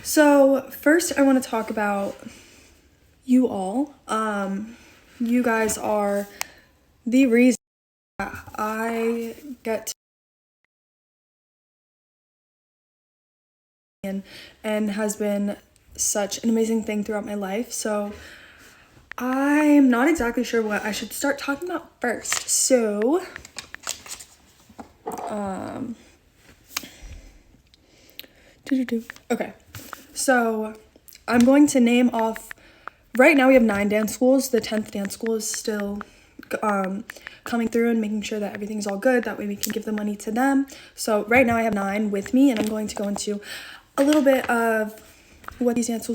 So first I want to talk about you all. You guys are the reason that I get to and has been such an amazing thing throughout my life. So I'm not exactly sure what I should start talking about first. So okay. So I'm going to name off. Right now we have 9 dance schools. The 10th dance school is still coming through and making sure that everything's all good. That way we can give the money to them. So right now I have 9 with me, and I'm going to go into a little bit of what these dance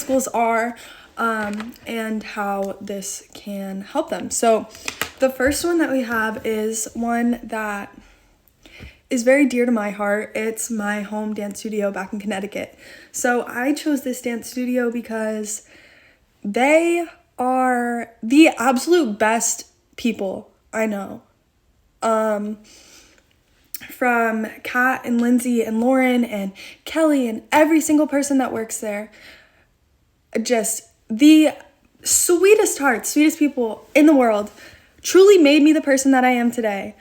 schools are, and how this can help them. So the first one that we have is one that is very dear to my heart. It's my home dance studio back in Connecticut. So I chose this dance studio because they are the absolute best people I know. From Kat and Lindsay and Lauren and Kelly and every single person that works there. Just the sweetest hearts, sweetest people in the world. Truly made me the person that I am today.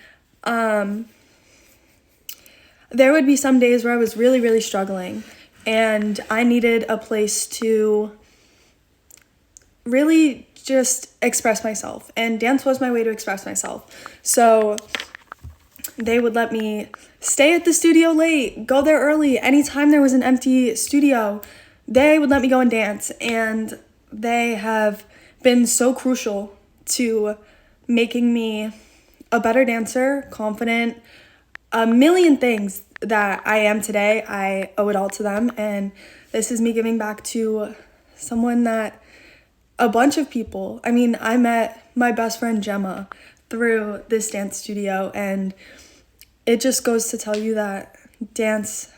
There would be some days where I was really, really struggling, and I needed a place to really just express myself, and dance was my way to express myself. So they would let me stay at the studio late, go there early. Anytime there was an empty studio, they would let me go and dance, and they have been so crucial to making me a better dancer, confident, a million things that I am today. I owe it all to them, and this is me giving back to someone that a bunch of people. I mean, I met my best friend Gemma through this dance studio, and it just goes to tell you that dance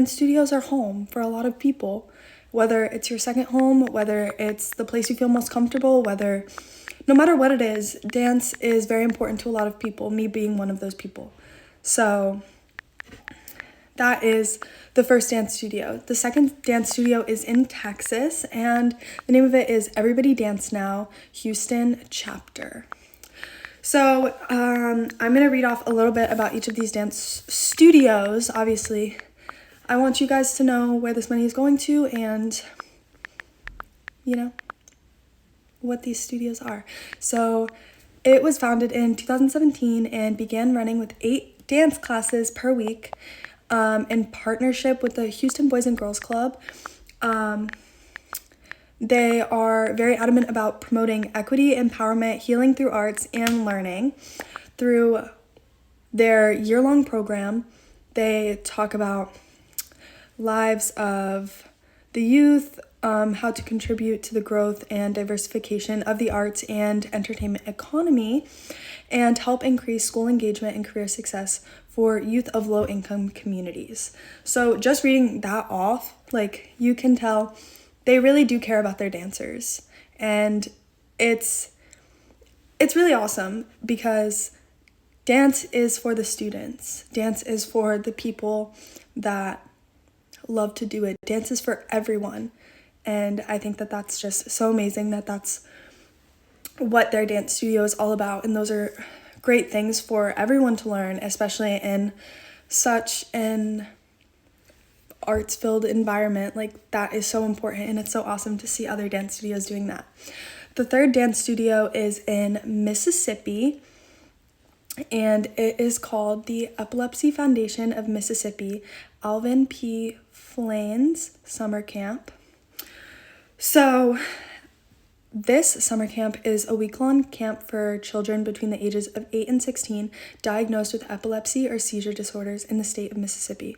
studios are home for a lot of people, whether it's your second home, whether it's the place you feel most comfortable, no matter what it is, dance is very important to a lot of people, me being one of those people. So that is the first dance studio. The second dance studio is in Texas, and the name of it is Everybody Dance Now, Houston chapter. So I'm going to read off a little bit about each of these dance studios. Obviously, I want you guys to know where this money is going to and, what these studios are. So it was founded in 2017 and began running with 8 dance classes per week in partnership with the Houston Boys and Girls Club. They are very adamant about promoting equity, empowerment, healing through arts, and learning. Through their year-long program, they talk about lives of the youth, how to contribute to the growth and diversification of the arts and entertainment economy, and help increase school engagement and career success for youth of low-income communities. So just reading that off, you can tell they really do care about their dancers. And it's really awesome because dance is for the students. Dance is for the people that love to do it. Dance is for everyone. And I think that that's just so amazing that that's what their dance studio is all about. And those are great things for everyone to learn, especially in such an arts-filled environment. That is so important, and it's so awesome to see other dance studios doing that. The third dance studio is in Mississippi, and it is called the Epilepsy Foundation of Mississippi, Alvin P. Flaines Summer Camp. So this summer camp is a week-long camp for children between the ages of 8 and 16 diagnosed with epilepsy or seizure disorders in the state of Mississippi.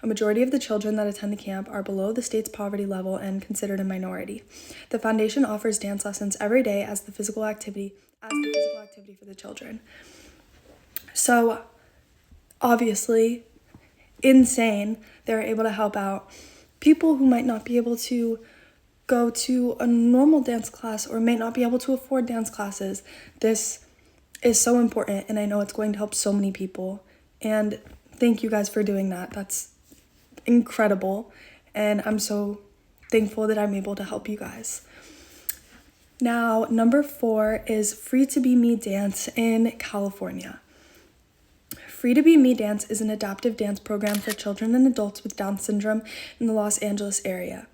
A majority of the children that attend the camp are below the state's poverty level and considered a minority. The foundation offers dance lessons every day as the physical activity for the children. So, obviously, insane. They're able to help out people who might not be able to go to a normal dance class or might not be able to afford dance classes. This is so important, and I know it's going to help so many people. And thank you guys for doing that. That's incredible, and I'm so thankful that I'm able to help you guys. Now, number 4 is Free to Be Me Dance in California. Free to Be Me Dance is an adaptive dance program for children and adults with Down syndrome in the Los Angeles area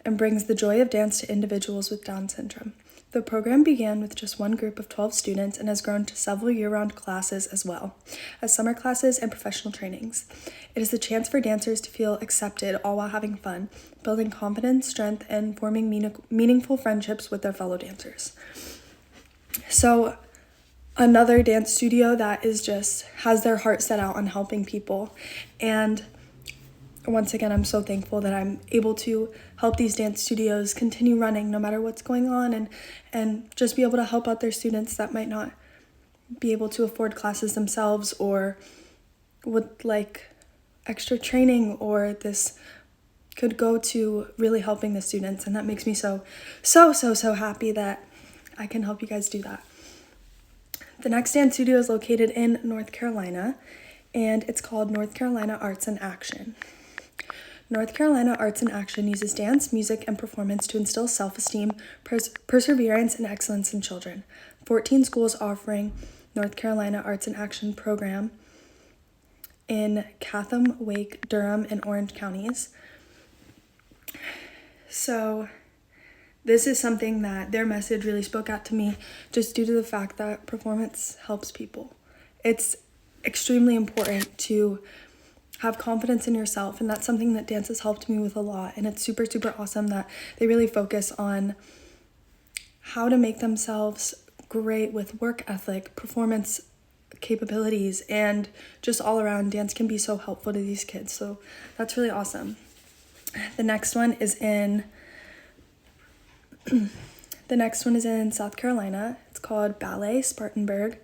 and brings the joy of dance to individuals with Down syndrome. The program began with just one group of 12 students and has grown to several year-round classes as well as summer classes and professional trainings. It is a chance for dancers to feel accepted all while having fun, building confidence, strength, and forming meaningful friendships with their fellow dancers. So another dance studio that is just has their heart set out on helping people. And once again, I'm so thankful that I'm able to help these dance studios continue running no matter what's going on, and just be able to help out their students that might not be able to afford classes themselves or would like extra training, or this could go to really helping the students. And that makes me so happy that I can help you guys do that. The next dance studio is located in North Carolina, and it's called North Carolina Arts in Action. North Carolina Arts in Action uses dance, music, and performance to instill self-esteem, perseverance, and excellence in children. 14 schools offering North Carolina Arts in Action program in Chatham, Wake, Durham, and Orange counties. So this is something that their message really spoke out to me, just due to the fact that performance helps people. It's extremely important to have confidence in yourself, and that's something that dance has helped me with a lot. And it's super awesome that they really focus on how to make themselves great with work ethic, performance capabilities, and just all around dance can be so helpful to these kids. So that's really awesome. The next one is in South Carolina. It's called Ballet Spartanburg,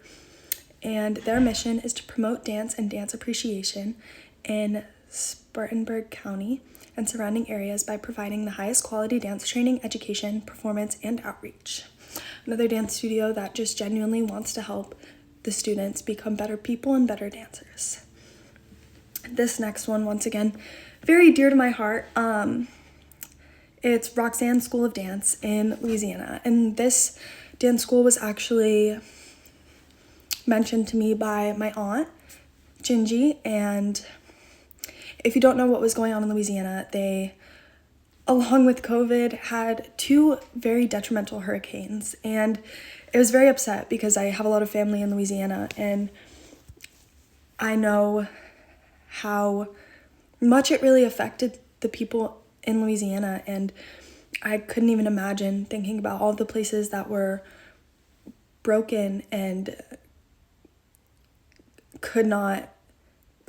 and their mission is to promote dance and dance appreciation in Spartanburg County and surrounding areas by providing the highest quality dance training, education, performance, and outreach. Another dance studio that just genuinely wants to help the students become better people and better dancers. This next one, once again, very dear to my heart. It's Roxanne School of Dance in Louisiana, and this dance school was actually mentioned to me by my aunt, Gingy. And if you don't know what was going on in Louisiana, they, along with COVID, had 2 very detrimental hurricanes, and it was very upset because I have a lot of family in Louisiana, and I know how much it really affected the people in Louisiana, and I couldn't even imagine thinking about all the places that were broken and could not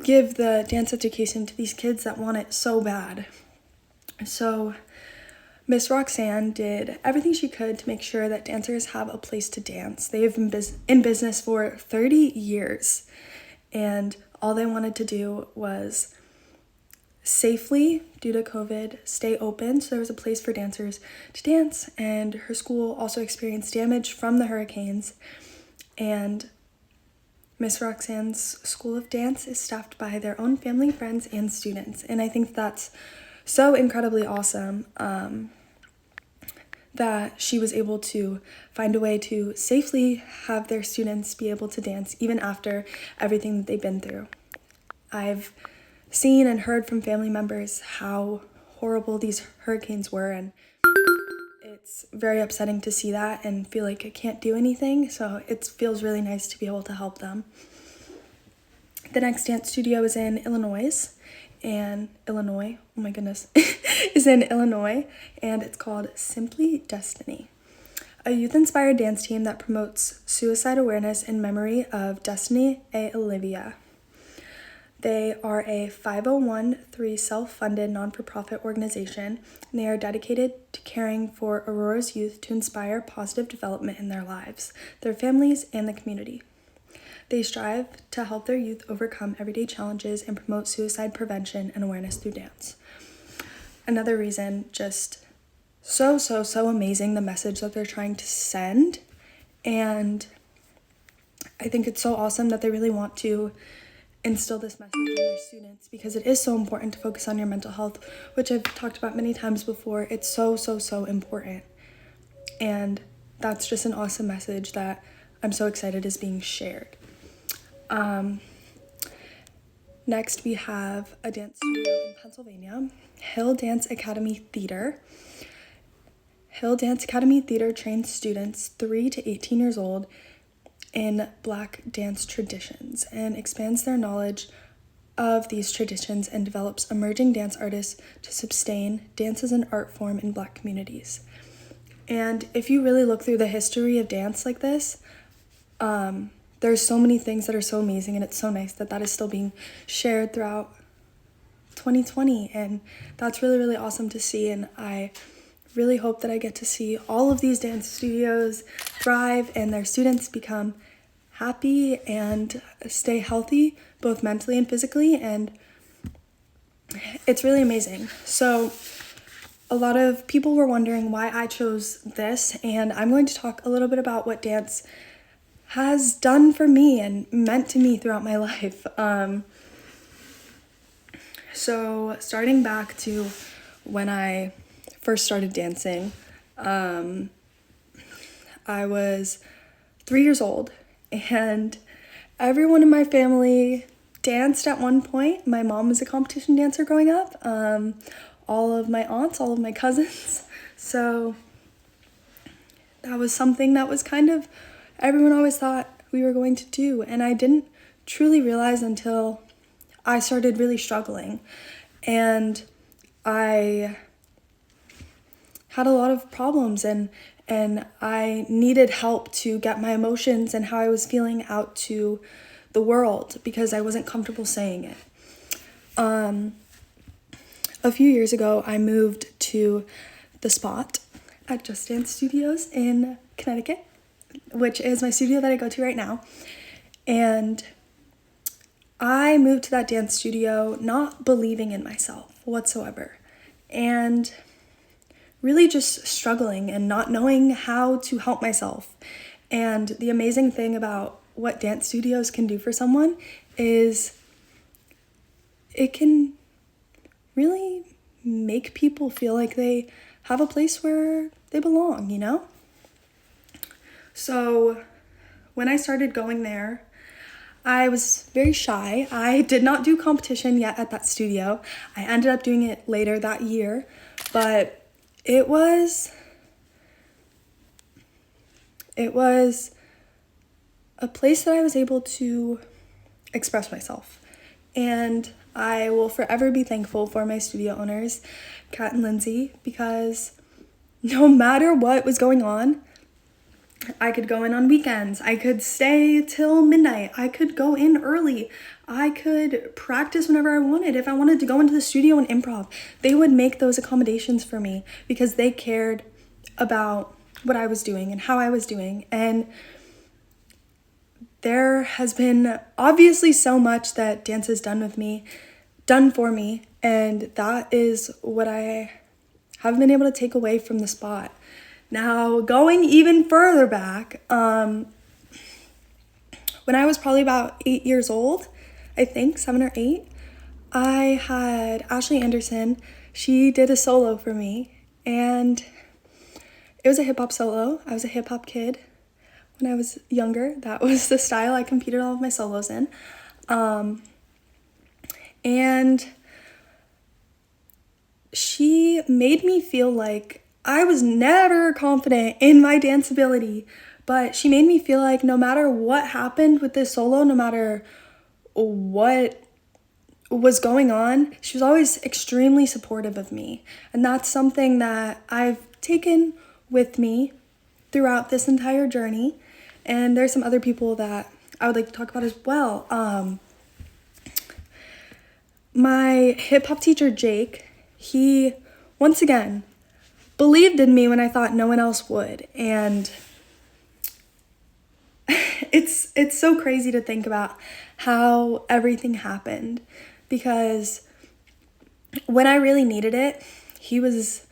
give the dance education to these kids that want it so bad. So Miss Roxanne did everything she could to make sure that dancers have a place to dance. They have been in business for 30 years, and all they wanted to do was safely, due to COVID, stay open so there was a place for dancers to dance. And her school also experienced damage from the hurricanes, and Miss Roxanne's School of Dance is staffed by their own family, friends, and students. And I think that's so incredibly awesome that she was able to find a way to safely have their students be able to dance even after everything that they've been through. I've seen and heard from family members how horrible these hurricanes were, and it's very upsetting to see that and feel like I can't do anything. So it feels really nice to be able to help them. The next dance studio is in Illinois, is in Illinois, and it's called Simply Destiny, a youth-inspired dance team that promotes suicide awareness in memory of Destiny A. Olivia. They are a 501(c)(3) self-funded non-for-profit organization, and they are dedicated to caring for Aurora's youth to inspire positive development in their lives, their families, and the community. They strive to help their youth overcome everyday challenges and promote suicide prevention and awareness through dance. Another reason, just so amazing, the message that they're trying to send. And I think it's so awesome that they really want to instill this message in their students, because it is so important to focus on your mental health, which I've talked about many times before. It's so, so, so important. And that's just an awesome message that I'm so excited is being shared. Next, we have a dance studio in Pennsylvania, Hill Dance Academy Theater. Hill Dance Academy Theater trains students 3 to 18 years old in Black dance traditions and expands their knowledge of these traditions and develops emerging dance artists to sustain dance as an art form in Black communities. And if you really look through the history of dance like this, there's so many things that are so amazing, and it's so nice that that is still being shared throughout 2020, and that's really, really awesome to see. And I really hope that I get to see all of these dance studios thrive and their students become happy and stay healthy, both mentally and physically, and it's really amazing. So a lot of people were wondering why I chose this, and I'm going to talk a little bit about what dance has done for me and meant to me throughout my life. So starting back to when I first started dancing, I was 3 years old, and everyone in my family danced at one point. My mom was a competition dancer growing up, all of my aunts, all of my cousins. So that was something that was kind of, everyone always thought we were going to do, and I didn't truly realize until I started really struggling, and I had a lot of problems, and I needed help to get my emotions and how I was feeling out to the world, because I wasn't comfortable saying it. A few years ago, I moved to the Spot at Just Dance Studios in Connecticut, which is my studio that I go to right now. And I moved to that dance studio not believing in myself whatsoever, and really just struggling and not knowing how to help myself. And the amazing thing about what dance studios can do for someone is it can really make people feel like they have a place where they belong, you know? So when I started going there, I was very shy. I did not do competition yet at that studio. I ended up doing it later that year, but it was a place that I was able to express myself. And I will forever be thankful for my studio owners, Kat and Lindsay, because no matter what was going on, I could go in on weekends, I could stay till midnight, I could go in early, I could practice whenever I wanted. If I wanted to go into the studio and improv, they would make those accommodations for me because they cared about what I was doing and how I was doing. And there has been obviously so much that dance has done for me, and that is what I have been able to take away from the Spot. Now, going even further back, when I was probably about 8 years old, I think 7 or 8, I had Ashley Anderson. She did a solo for me, and it was a hip hop solo. I was a hip hop kid when I was younger. That was the style I competed all of my solos in. And she made me feel like I was never confident in my dance ability, but she made me feel like no matter what happened with this solo, no matter what was going on, she was always extremely supportive of me. And that's something that I've taken with me throughout this entire journey. And there's some other people that I would like to talk about as well. My hip hop teacher, Jake, he, once again, believed in me when I thought no one else would. And it's so crazy to think about how everything happened, because when I really needed it, he was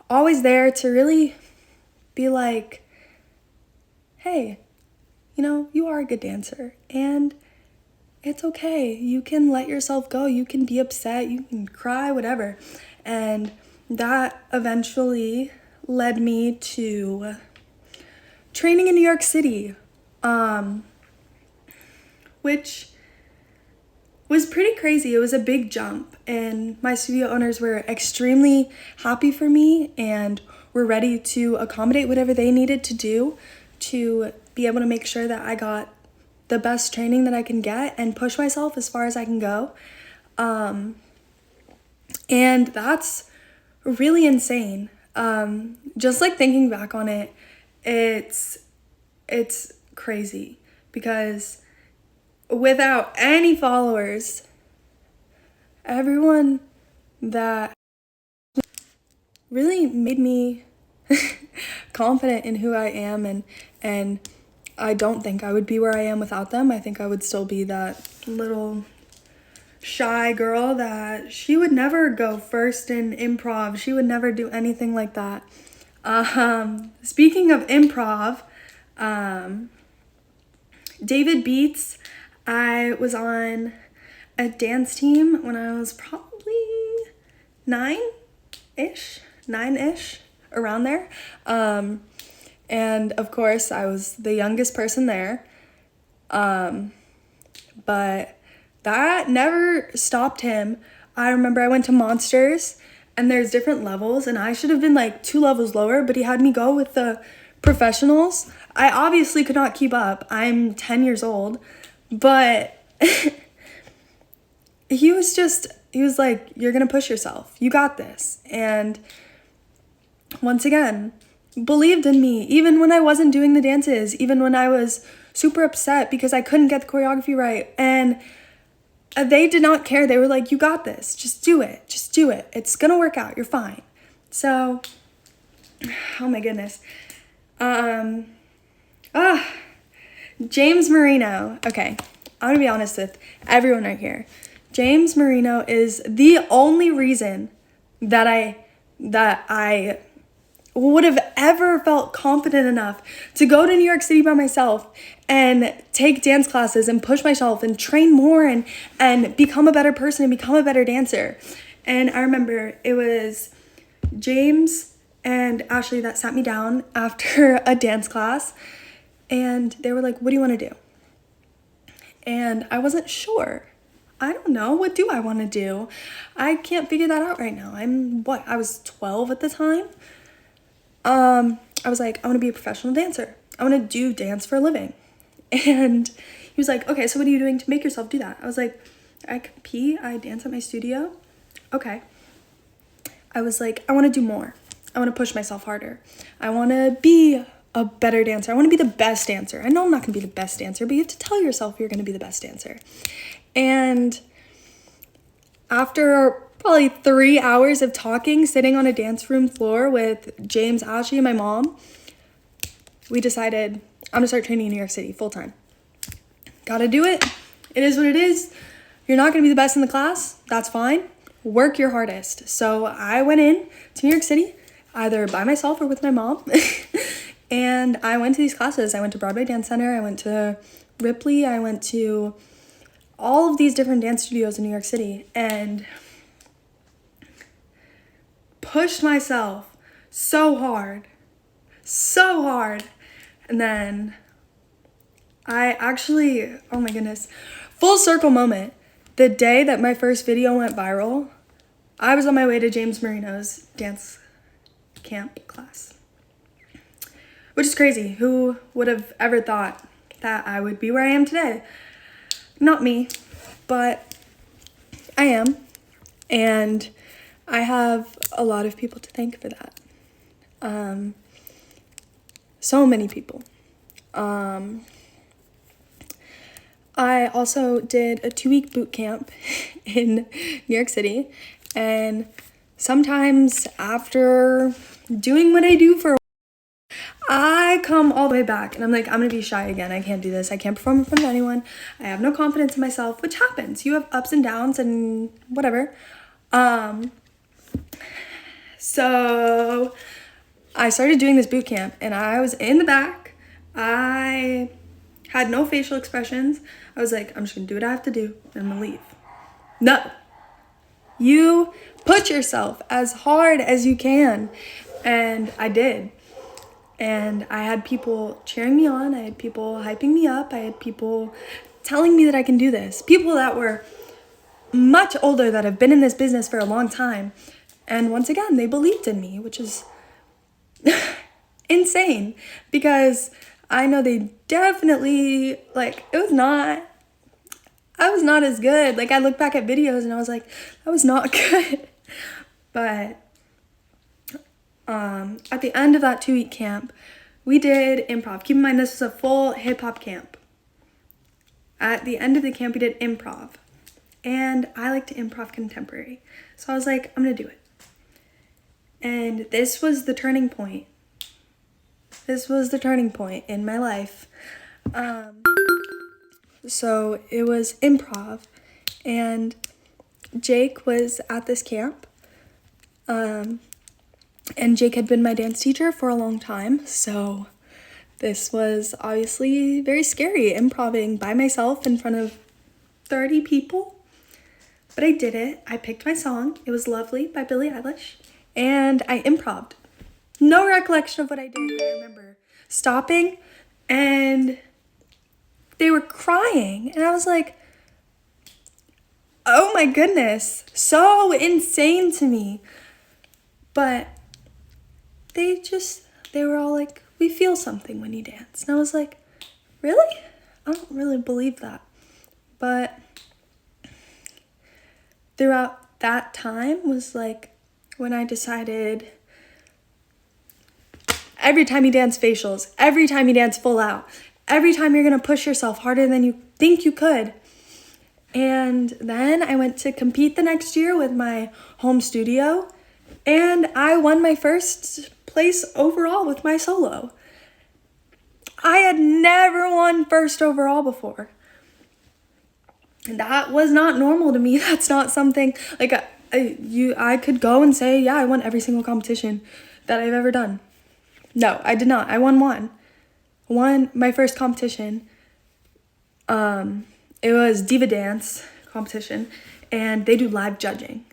always there to really be like, hey, you know, you are a good dancer, and it's okay. You can let yourself go. You can be upset. You can cry, whatever. And that eventually led me to training in New York City, which was pretty crazy. It was a big jump, and my studio owners were extremely happy for me and were ready to accommodate whatever they needed to do to be able to make sure that I got the best training that I can get and push myself as far as I can go. And that's really insane. Just like thinking back on it, it's crazy because without any followers, everyone that really made me confident in who I am, and I don't think I would be where I am without them. I think I would still be that little shy girl that she would never go first in improv. She would never do anything like that. Speaking of improv, David Beats, I was on a dance team when I was probably nine-ish, around there. And of course, I was the youngest person there. But that never stopped him. I remember I went to Monsters, and there's different levels, and I should have been like 2 levels lower, but he had me go with the professionals. I obviously could not keep up. I'm 10 years old, but he was like, you're gonna push yourself. You got this. And once again, believed in me, even when I wasn't doing the dances, even when I was super upset because I couldn't get the choreography right. And they did not care. They were like, you got this. Just do it. Just do it. It's gonna work out. You're fine. So, oh my goodness. James Marino. Okay, I'm gonna be honest with everyone right here. James Marino is the only reason that I would have ever felt confident enough to go to New York City by myself and take dance classes and push myself and train more and become a better person and become a better dancer. And I remember it was James and Ashley that sat me down after a dance class, and they were like, what do you want to do? And I wasn't sure. I don't know. What do I want to do? I can't figure that out right now. I was 12 at the time. I was like, I want to be a professional dancer. I want to do dance for a living. And he was like, okay, so what are you doing to make yourself do that? I was like, I compete, I dance at my studio. Okay. I was like, I want to do more. I want to push myself harder. I want to be a better dancer. I want to be the best dancer. I know I'm not going to be the best dancer, but you have to tell yourself you're going to be the best dancer. And after probably 3 hours of talking, sitting on a dance room floor with James, Ashley, and my mom, we decided I'm gonna start training in New York City full time. Gotta do it. It is what it is. You're not gonna be the best in the class. That's fine. Work your hardest. So I went in to New York City, either by myself or with my mom. And I went to these classes. I went to Broadway Dance Center. I went to Ripley. I went to all of these different dance studios in New York City and pushed myself so hard. And then I actually, oh my goodness, full circle moment. The day that my first video went viral, I was on my way to James Marino's dance camp class, which is crazy. Who would have ever thought that I would be where I am today? Not me, but I am. And I have a lot of people to thank for that. So many people. I also did a 2-week boot camp in New York City, and sometimes after doing what I do for a while, I come all the way back and I'm like, I'm gonna be shy again. I can't do this. I can't perform in front of anyone. I have no confidence in myself, which happens. You have ups and downs and whatever. So I started doing this boot camp and I was in the back. I had no facial expressions. I was like, I'm just gonna do what I have to do and I'm gonna leave. No. You push yourself as hard as you can. And I did. And I had people cheering me on. I had people hyping me up. I had people telling me that I can do this. People that were much older, that have been in this business for a long time. And once again, they believed in me, which is insane, because I know they definitely, like, I was not as good. Like, I look back at videos and I was like, that was not good. But at the end of that 2-week camp, we did improv. Keep in mind, this was a full hip-hop camp. At the end of the camp, we did improv. And I like to improv contemporary. So I was like, I'm going to do it. And this was the turning point. This was the turning point in my life. So it was improv. And Jake was at this camp. And Jake had been my dance teacher for a long time. So this was obviously very scary, improvising by myself in front of 30 people. But I did it. I picked my song. It was Lovely by Billie Eilish. And I improv'd. No recollection of what I did, but I remember stopping and they were crying. And I was like, oh my goodness, so insane to me. But they were all like, we feel something when you dance. And I was like, really? I don't really believe that. But throughout that time was like when I decided, every time you dance facials, every time you dance full out, every time you're gonna push yourself harder than you think you could. And then I went to compete the next year with my home studio, and I won my first place overall with my solo. I had never won first overall before. And that was not normal to me. That's not something, like, I could go and say, yeah, I won every single competition that I've ever done. No, I did not. I won my first competition. It was Diva Dance competition, and they do live judging.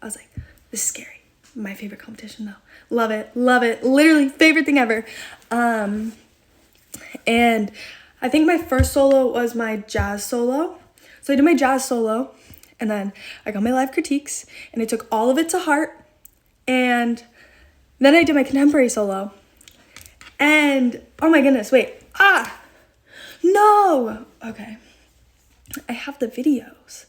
I was like, this is scary. My favorite competition, though. Love it. Literally favorite thing ever. And I think my first solo was my jazz solo. So I did my jazz solo, and then I got my live critiques, and I took all of it to heart. And then I did my contemporary solo. And, oh my goodness, wait. No! Okay. I have the videos.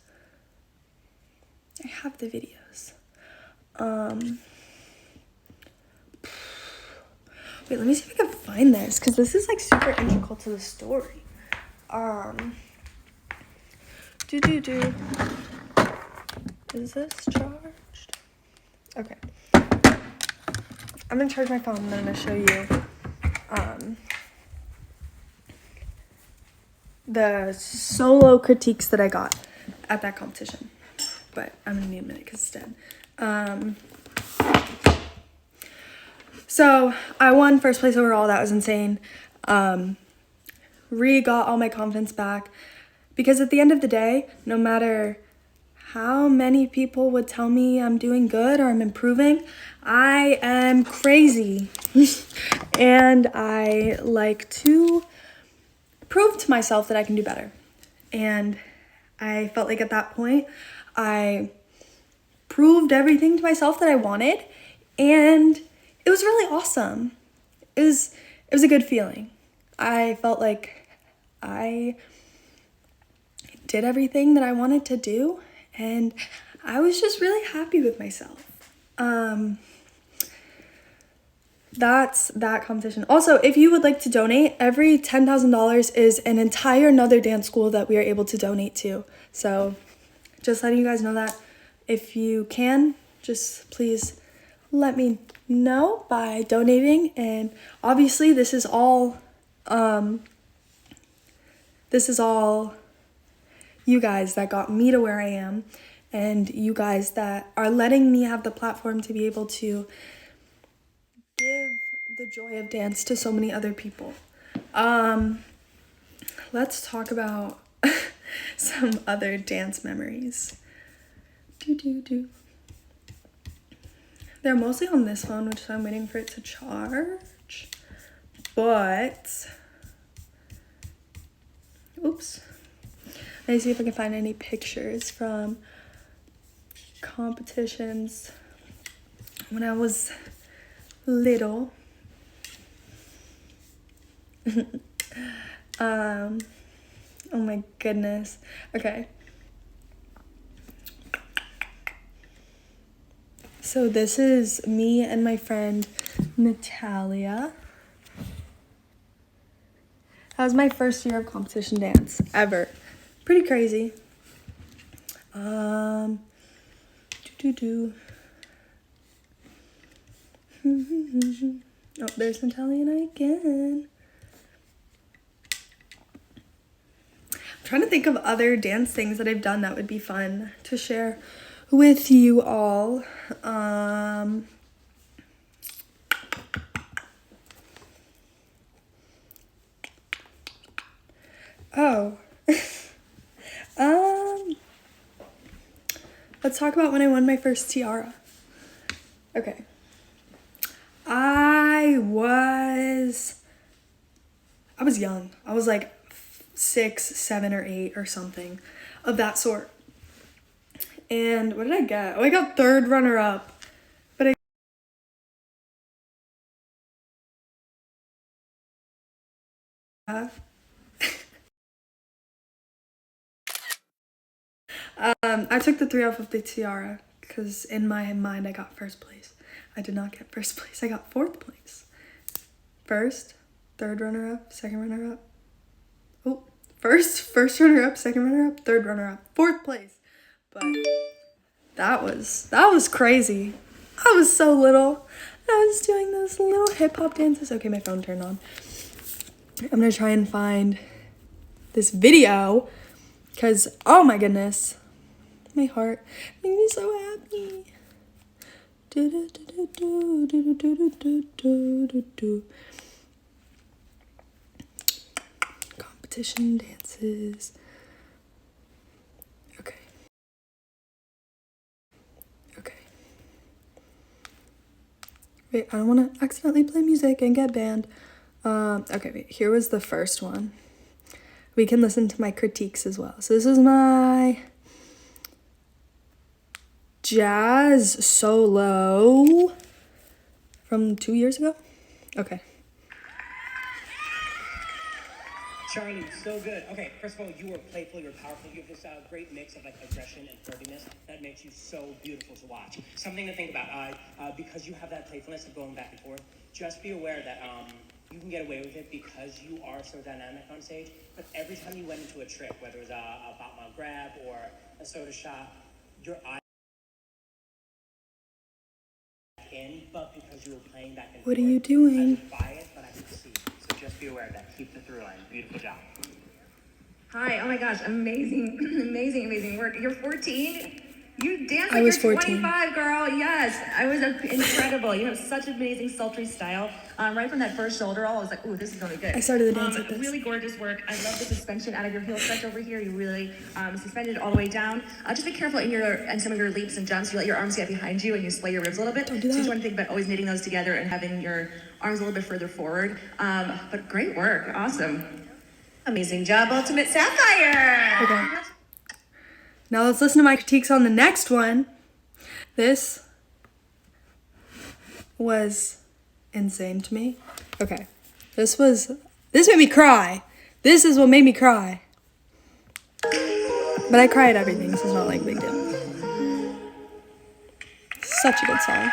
Wait, let me see if I can find this, because this is, like, super integral to the story. Is this charged? Okay. I'm gonna charge my phone and then I'm gonna show you the solo critiques that I got at that competition. But I'm gonna need a minute because it's dead. So I won first place overall. That was insane. Got all my confidence back, because at the end of the day, no matter how many people would tell me I'm doing good or I'm improving, I am crazy. And I like to prove to myself that I can do better. And I felt like at that point, I proved everything to myself that I wanted, and it was really awesome. It was a good feeling. I felt like I did everything that I wanted to do, and I was just really happy with myself. That's that competition. Also, if you would like to donate, every $10,000 is an entire another dance school that we are able to donate to. So just letting you guys know that. If you can, just please let me know by donating. And obviously this is all you guys that got me to where I am, and you guys that are letting me have the platform to be able to give the joy of dance to so many other people. Let's talk about some other dance memories. They're mostly on this phone, which I'm waiting for it to charge. But, oops. Let me see if I can find any pictures from competitions when I was little. Oh my goodness. Okay. So this is me and my friend Natalia. That was my first year of competition dance ever. Pretty crazy. Oh, there's Natalia and I again. I'm trying to think of other dance things that I've done that would be fun to share with you all. Let's talk about when I won my first tiara. Okay. I was young. I was like 6, 7, or 8 or something of that sort. And what did I get? Oh, I got 3rd runner-up. But I took the 3 off of the tiara because in my mind I got 1st place. I did not get 1st place. I got 4th place. 1st, 3rd runner-up, 2nd runner-up. Oh, 1st runner-up, 2nd runner-up, 3rd runner-up, 4th place. But that was crazy. I was so little. I was doing those little hip-hop dances. Okay, my phone turned on. I'm gonna try and find this video because, oh my goodness, my heart made me so happy. Competition dances. Okay. Wait, I don't want to accidentally play music and get banned. Okay, wait, here was the first one. We can listen to my critiques as well. So this is my jazz solo from 2 years ago. Okay. Charli, so good. Okay, first of all, you were playful, you were powerful. You have this great mix of like aggression and flirtiness that makes you so beautiful to watch. Something to think about, because you have that playfulness of going back and forth, just be aware that you can get away with it because you are so dynamic on stage. But every time you went into a trick, whether it was a bop grab or a soda shot, your eyes in, but because you were playing back and forth. What are you doing? I would buy it, but I could see. So just be aware of that. Keep the through line. Beautiful job. Hi, oh my gosh, amazing, amazing work. You're 14? You dance I like was you're 14. 25, girl, yes. I was incredible. You have such amazing sultry style. Right from that first shoulder roll, I was like, ooh, this is gonna be good. I started the dance like this. Really gorgeous work. I love the suspension out of your heel stretch over here. You really suspended it all the way down. Just be careful in some of your leaps and jumps. You let your arms get behind you and you sway your ribs a little bit. Don't do that. So you just want to think about always knitting those together and having your arms a little bit further forward. But great work, awesome. Amazing job, Ultimate Sapphire. Okay. Now let's listen to my critiques on the next one. This was insane to me. Okay. This made me cry. This is what made me cry. But I cry at everything, so it's not like a big deal. Such a good song.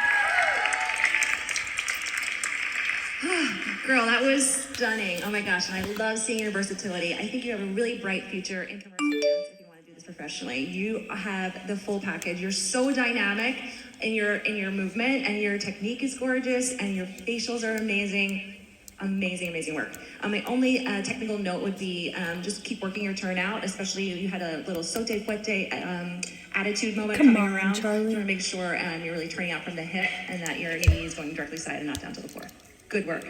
Girl, that was stunning. Oh my gosh, and I love seeing your versatility. I think you have a really bright future in commercial dance if you want to do this professionally. You have the full package. You're so dynamic in your movement, and your technique is gorgeous, and your facials are amazing. Amazing work. My only technical note would be just keep working your turn out, especially you had a little saute fuerte attitude moment coming around. Charli. You want to make sure you're really turning out from the hip and that your knee is going directly side and not down to the floor. Good work.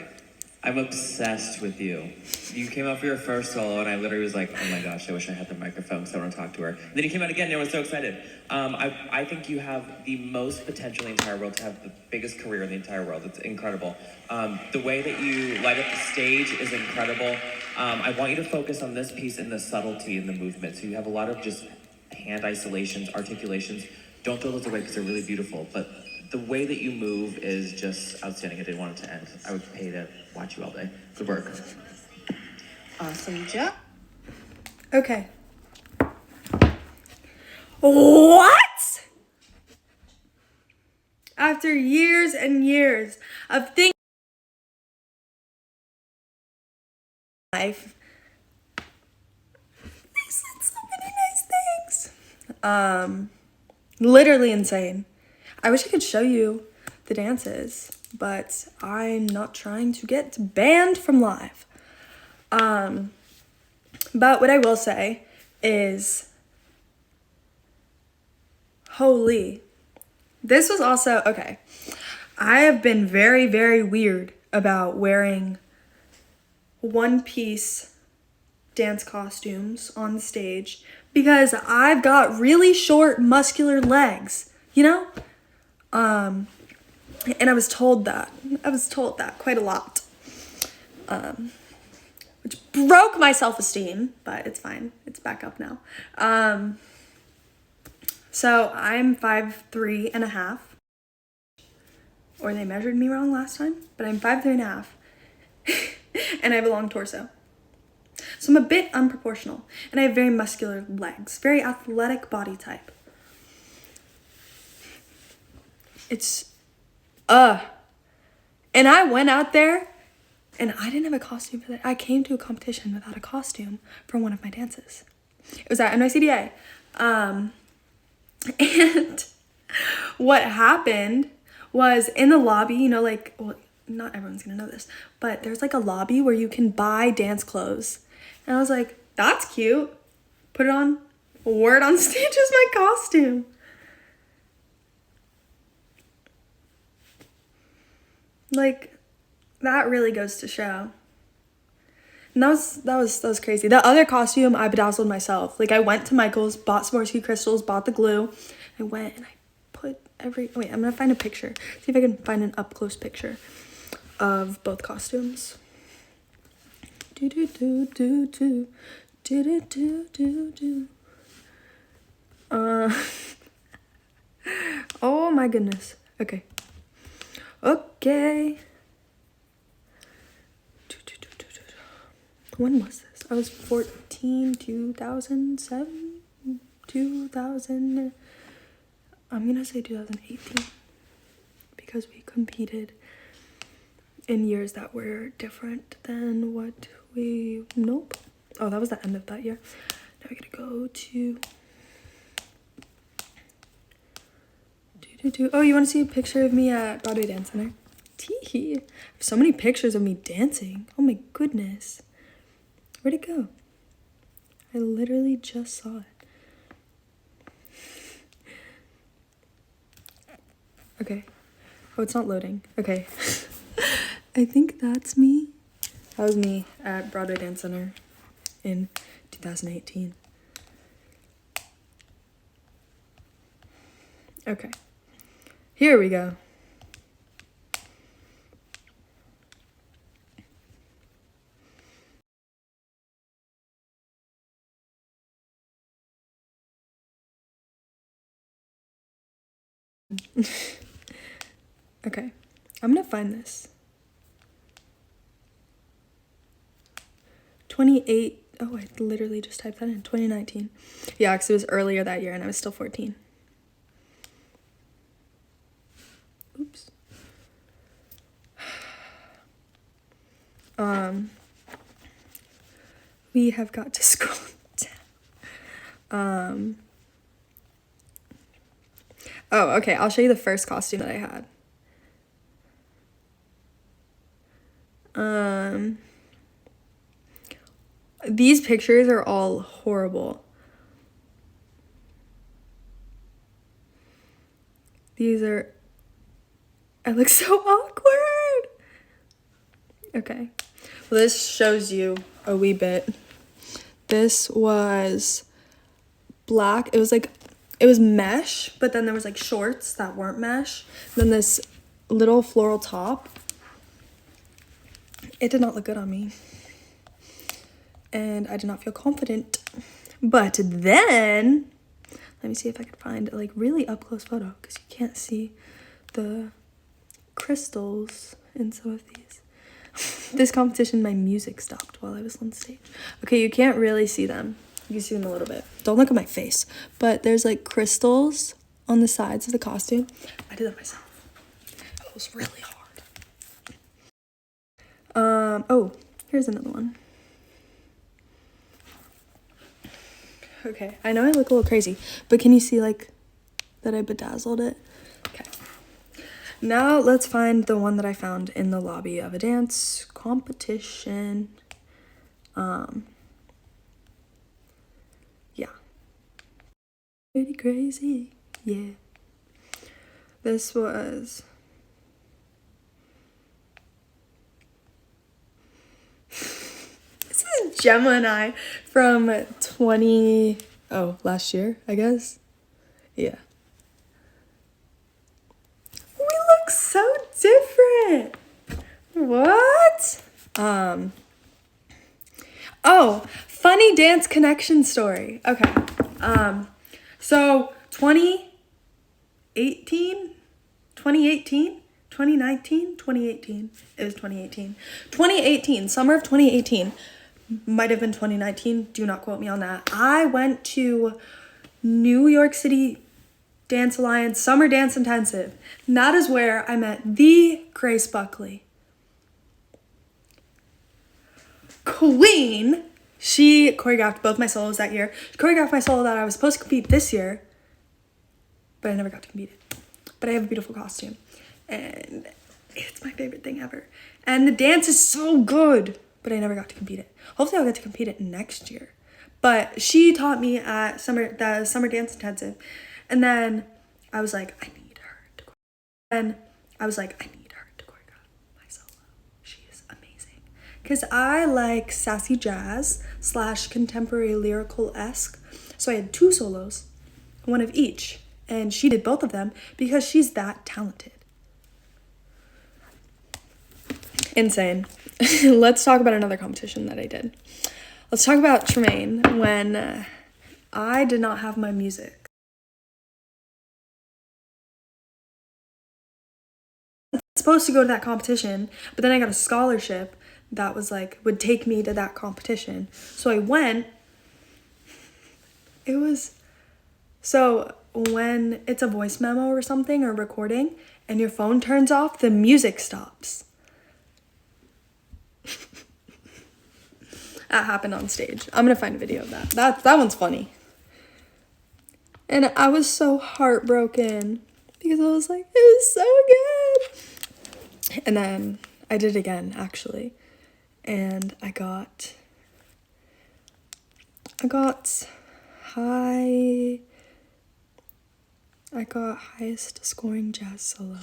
I'm obsessed with you. You came out for your first solo, and I literally was like, oh my gosh, I wish I had the microphone because I want to talk to her. And then you came out again, and I was so excited. I think you have the most potential in the entire world to have the biggest career in the entire world. It's incredible. The way that you light up the stage is incredible. I want you to focus on this piece and the subtlety in the movement. So you have a lot of just hand isolations, articulations. Don't throw those away because they're really beautiful, but the way that you move is just outstanding. I didn't want it to end. I would pay to watch you all day. Good work. Awesome job. Okay. What? After years and years of thinking life, they said so many nice things. Literally insane. I wish I could show you the dances, but I'm not trying to get banned from live. But what I will say is, holy, this was also, okay, I have been very, very weird about wearing one-piece dance costumes on stage because I've got really short, muscular legs, you know? And I was told that quite a lot, which broke my self-esteem, but it's fine. It's back up now. So I'm 5'3.5", or they measured me wrong last time, but I'm 5'3.5", and I have a long torso. So I'm a bit unproportional, and I have very muscular legs, very athletic body type. It's, and I went out there, and I didn't have a costume for that. I came to a competition without a costume for one of my dances. It was at NYCDA. And what happened was in the lobby, you know, like, well, not everyone's gonna know this, but there's like a lobby where you can buy dance clothes. And I was like, that's cute. Put it on, wore it on stage as my costume. Like, that really goes to show. And that was crazy. The other costume I bedazzled myself. Like, I went to Michael's, bought Swarovski crystals, bought the glue. I went and I put wait, I'm gonna find a picture. See if I can find an up close picture of both costumes. Do do do do do do do do do. Oh my goodness. Okay. When was this? I was 14, 2007, 2000. I'm gonna say 2018 because we competed in years that were different than what we, nope. Oh, that was the end of that year. Now we gotta go to, oh, you wanna see a picture of me at Broadway Dance Center? Tee. So many pictures of me dancing. Oh my goodness. Where'd it go? I literally just saw it. Okay. Oh, it's not loading. Okay. I think that's me. That was me at Broadway Dance Center in 2018. Okay. Here we go. Okay, I'm gonna find this. 28, oh, I literally just typed that in, 2019. Yeah, because it was earlier that year and I was still 14. Oops. We have got to scroll down. Oh, okay, I'll show you the first costume that I had. These pictures are all horrible. I look so awkward. Okay. Well, this shows you a wee bit. This was black. It was mesh, but then there was like shorts that weren't mesh. Then this little floral top. It did not look good on me. And I did not feel confident. But then, let me see if I can find a like really up close photo, because you can't see the crystals in some of these. This competition, my music stopped while I was on stage. Okay, you can't really see them. You can see them a little bit. Don't look at my face. But there's like crystals on the sides of the costume. I did that myself. It was really hard. Oh, here's another one. Okay, I know I look a little crazy, but can you see like that I bedazzled it? Okay. Now let's find the one that I found in the lobby of a dance competition. Yeah. Pretty crazy, yeah. This was... This is Gemma and I from last year, I guess. Yeah. We look so different. What? Oh, funny dance connection story. Okay. So 2018, 2018. It was 2018. 2018, summer of 2018. Might have been 2019. Do not quote me on that. I went to New York City Dance Alliance Summer Dance Intensive. And that is where I met the Grace Buckley. Queen. She choreographed both my solos that year. She choreographed my solo that I was supposed to compete this year, but I never got to compete it. But I have a beautiful costume, and it's my favorite thing ever. And the dance is so good, but I never got to compete it. Hopefully I'll get to compete it next year. But she taught me at the Summer Dance Intensive, and then I was like, I need her to choreograph my solo. She is amazing. Because I like sassy jazz / contemporary lyrical-esque. So I had 2 solos, one of each. And she did both of them because she's that talented. Insane. Let's talk about another competition that I did. Let's talk about Tremaine when I did not have my music. I was supposed to go to that competition, but then I got a scholarship that was like, would take me to that competition. So I went. So when it's a voice memo or something or recording and your phone turns off, the music stops. That happened on stage. I'm gonna find a video of that. That one's funny. And I was so heartbroken because I was like, it was so good. And then I did it again, actually. And I got highest scoring jazz solo.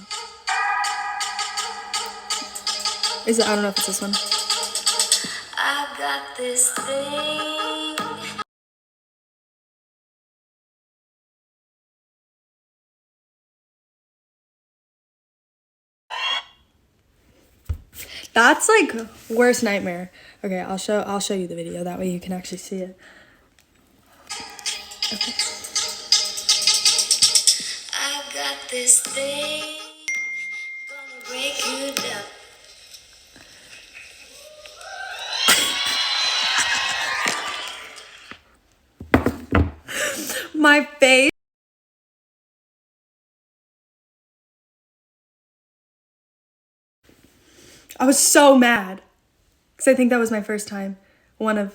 I don't know if it's this one. I got this thing. That's like worst nightmare. Okay, I'll show you the video. That way you can actually see it. Okay. I got this thing gonna break you down. My face. I was so mad because I think that was my first time. I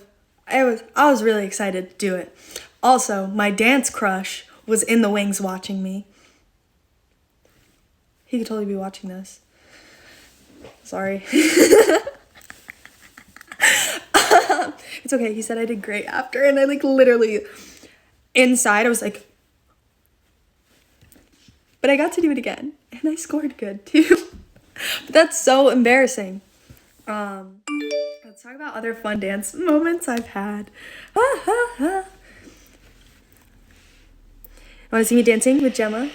was really excited to do it. Also, my dance crush was in the wings watching me. He could totally be watching this. Sorry. It's okay. He said I did great after, and I like literally inside I was like, but I got to do it again, and I scored good too. But that's so embarrassing. Let's talk about other fun dance moments I've had. Want to see me dancing with Gemma?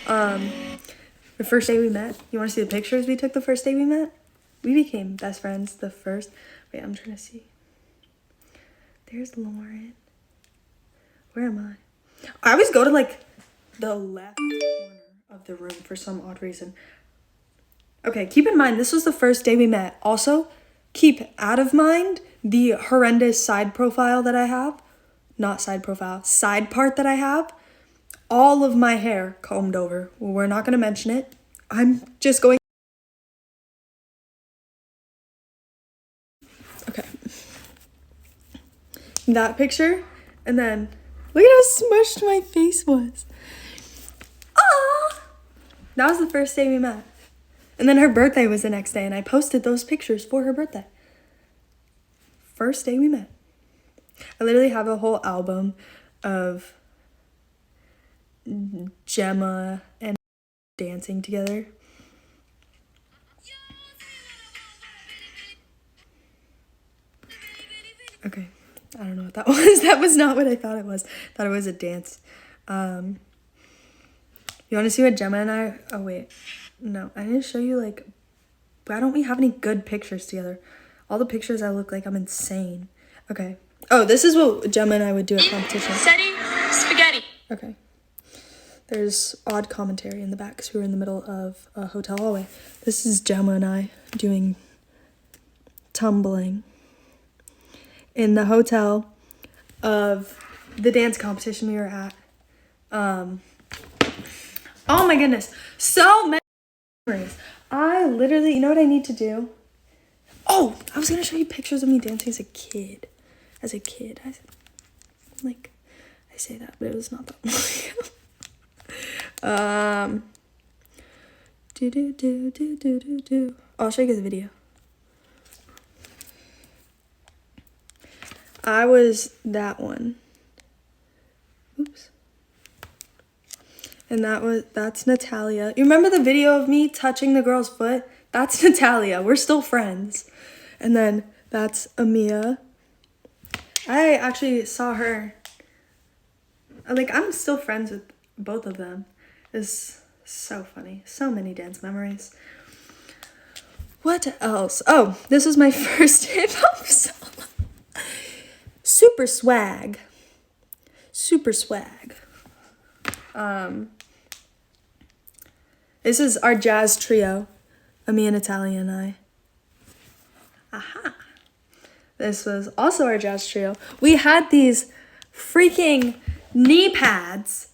The first day we met. You want to see the pictures we took the first day we met? We became best friends the first. Wait, I'm trying to see. There's Lauren. Where am I? I always go to like the left corner of the room for some odd reason. Okay, keep in mind, this was the first day we met. Also, keep out of mind the horrendous side profile that I have. Not side profile, side part that I have. All of my hair combed over. Well, we're not going to mention it. I'm just going. Okay. That picture. And then, look at how smushed my face was. Ah! That was the first day we met. And then her birthday was the next day, and I posted those pictures for her birthday. First day we met. I literally have a whole album of Gemma and dancing together. Okay, I don't know what that was. That was not what I thought it was. I thought it was a dance. You want to see what Gemma and I... Oh, wait. No, I need to show you, like... Why don't we have any good pictures together? All the pictures I look like I'm insane. Okay. Oh, this is what Gemma and I would do at competition. Setting spaghetti. Okay. There's odd commentary in the back because we were in the middle of a hotel hallway. This is Gemma and I doing tumbling in the hotel of the dance competition we were at. Oh my goodness. So many memories. I literally, you know what I need to do? Oh, I was going to show you pictures of me dancing as a kid. I say that, but it was not that long ago. I'll show you guys a video. I was that one. Oops. And that's Natalia. You remember the video of me touching the girl's foot? That's Natalia. We're still friends. And then that's Amia. I actually saw her. Like, I'm still friends with both of them. It's so funny. So many dance memories. What else? Oh, this was my first hip-hop song. Super swag. Super swag. This is our jazz trio. Amia, Natalia, and I. Aha. This was also our jazz trio. We had these freaking knee pads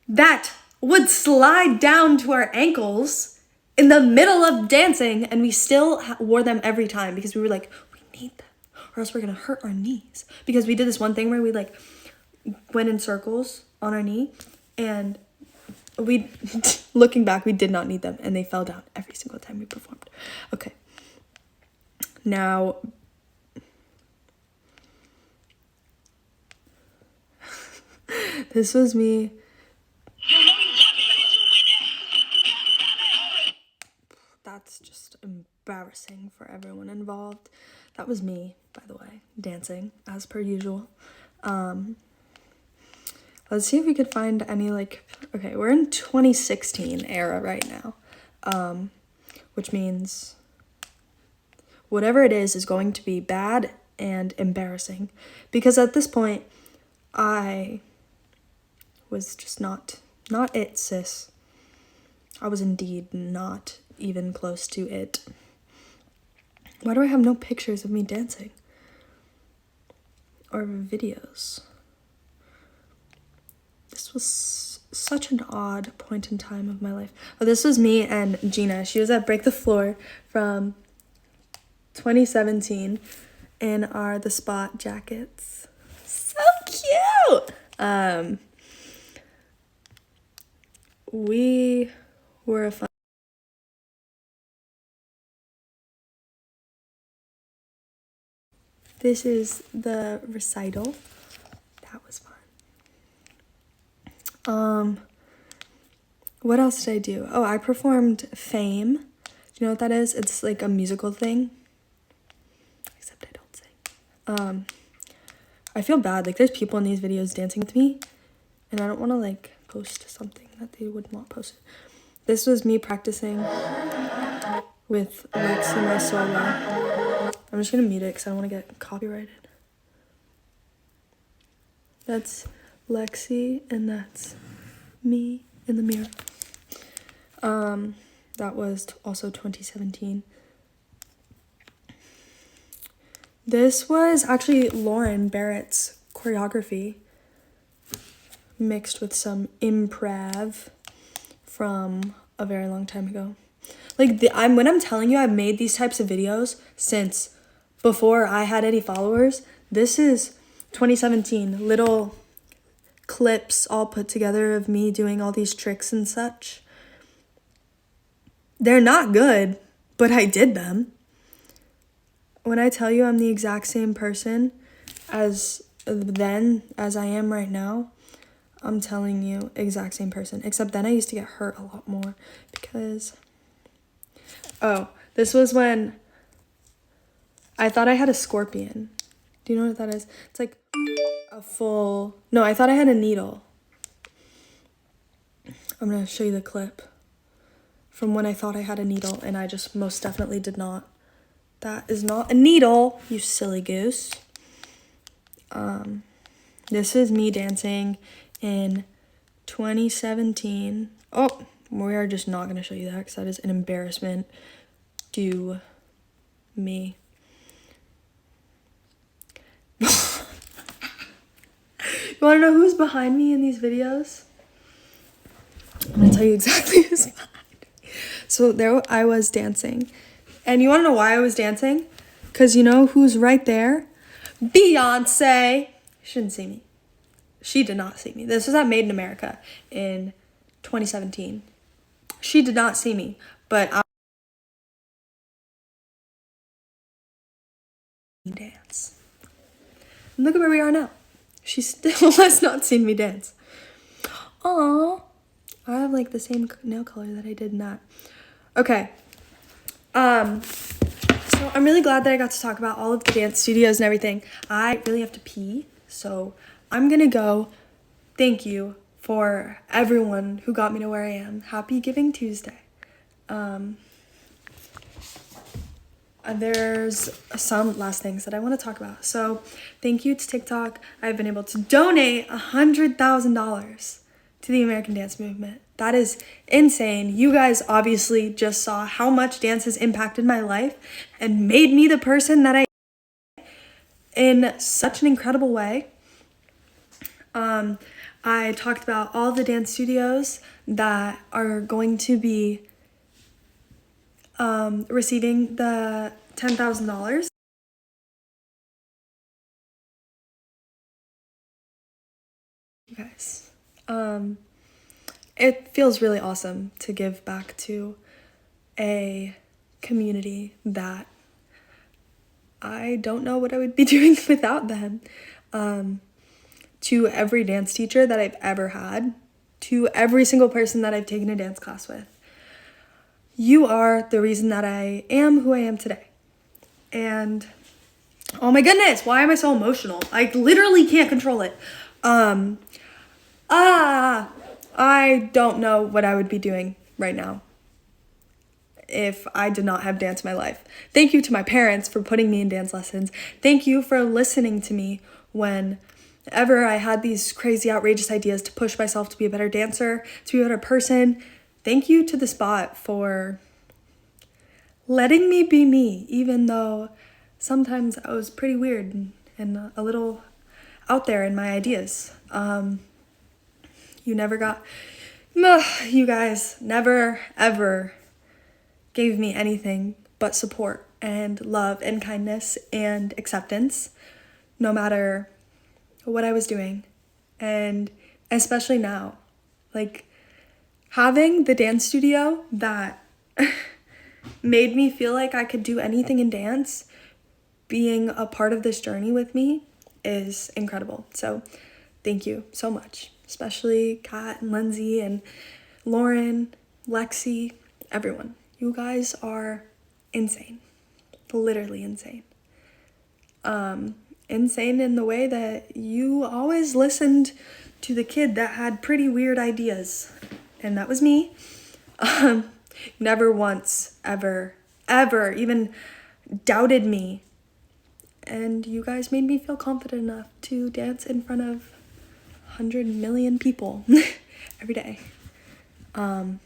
that would slide down to our ankles in the middle of dancing, and we still wore them every time because we were like, we need them or else we're gonna hurt our knees. Because we did this one thing where we like went in circles on our knee, and we looking back, we did not need them, and they fell down every single time we performed. Okay, now this was me. That's just embarrassing for everyone involved. That was me, by the way, dancing as per usual. Let's see if we could find any, like, okay, we're in 2016 era right now, which means whatever it is going to be bad and embarrassing, because at this point, I was just not it, sis. I was indeed not even close to it. Why do I have no pictures of me dancing? Or videos? This was such an odd point in time of my life. Oh, this was me and Gina. She was at Break the Floor from 2017 in our The Spot jackets. So cute! We were a fun... This is the recital. That was fun. What else did I do? Oh, I performed Fame. Do you know what that is? It's like a musical thing. I feel bad. Like, there's people in these videos dancing with me, and I don't want to, like, post something that they would not post. This was me practicing with Lexi, my solo. I'm just going to mute it because I don't want to get copyrighted. That's Lexi, and that's me in the mirror. That was also 2017. This was actually Lauren Barrett's choreography mixed with some improv from a very long time ago. Like, when I'm telling you I've made these types of videos since before I had any followers, this is 2017, little clips all put together of me doing all these tricks and such. They're not good, but I did them. When I tell you I'm the exact same person as then as I am right now, I'm telling you exact same person. Except then I used to get hurt a lot more because... Oh, this was when I thought I had a scorpion. Do you know what that is? It's like a full... No, I thought I had a needle. I'm going to show you the clip from when I thought I had a needle, and I just most definitely did not. That is not a needle, you silly goose. This is me dancing in 2017. Oh, we are just not going to show you that because that is an embarrassment to me. You want to know who's behind me in these videos? I'm going to tell you exactly who's behind me. So there I was dancing. And you want to know why I was dancing? Because you know who's right there? Beyonce. She didn't see me. She did not see me. This was at Made in America in 2017. She did not see me, but I dance. And look at where we are now. She still has not seen me dance. Aww. I have like the same nail color that I did in that. Okay. So I'm really glad that I got to talk about all of the dance studios and everything. I really have to pee, so I'm gonna go. Thank you for everyone who got me to where I am. Happy Giving Tuesday. There's some last things that I want to talk about. So thank you to TikTok. I've been able to donate $100,000 to the American dance movement. That is insane. You guys obviously just saw how much dance has impacted my life and made me the person that I am in such an incredible way. I talked about all the dance studios that are going to be receiving the $10,000. You guys, it feels really awesome to give back to a community that I don't know what I would be doing without them. To every dance teacher that I've ever had, to every single person that I've taken a dance class with. You are the reason that I am who I am today. And oh my goodness, why am I so emotional? I literally can't control it. I don't know what I would be doing right now if I did not have dance in my life. Thank you to my parents for putting me in dance lessons. Thank you for listening to me whenever I had these crazy, outrageous ideas to push myself to be a better dancer, to be a better person. Thank you to the spot for letting me be me, even though sometimes I was pretty weird and a little out there in my ideas. You guys never, ever gave me anything but support and love and kindness and acceptance, no matter what I was doing. And especially now, like having the dance studio that made me feel like I could do anything in dance, being a part of this journey with me is incredible. So thank you so much, especially Kat and Lindsay and Lauren, Lexi, everyone. You guys are insane, literally insane. insane in the way that you always listened to the kid that had pretty weird ideas. And that was me. Never once, ever even doubted me. And you guys made me feel confident enough to dance in front of 100 million people every day. I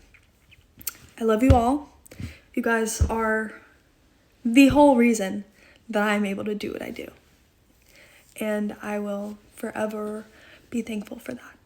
love you all. You guys are the whole reason that I'm able to do what I do. And I will forever be thankful for that.